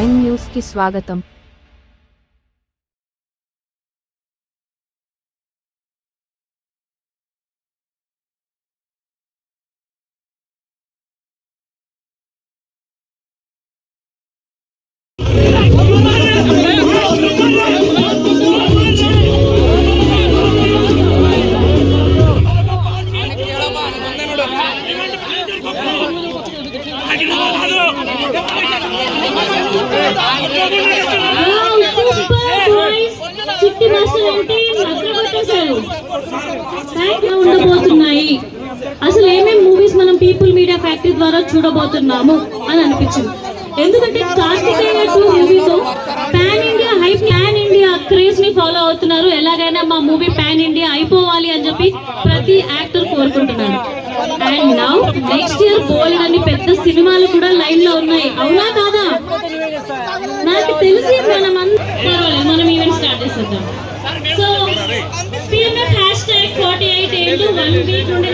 Prime news కి స్వాగతం. ఉండబోతున్నాయి. అసలు ఏమేం మూవీస్ మనం పీపుల్ మీడియా ఫ్యాక్టరీ ద్వారా చూడబోతున్నాము అని అనిపించింది. ఎందుకంటే కార్తికేయ 2 మూవీతో పాన్ ఇండియా క్రేజ్ ని ఫాలో అవుతున్నారు. ఎలాగైనా మా మూవీ పాన్ ఇండియా అయిపోవాలి అని చెప్పి ప్రతి యాక్టర్ కోరుకుంటున్నాడు. అండ్ నౌ నెక్స్ట్ ఇయర్ బోల్డ్ అని పెద్ద సినిమాలు కూడా లైన్ లో ఉన్నాయి. అవునా కాదా? నాకు తెలిసి మనం ఈవెంట్ స్టార్ట్ చేసేద్దాం. సో PMF #48 1 వీక్ నుండి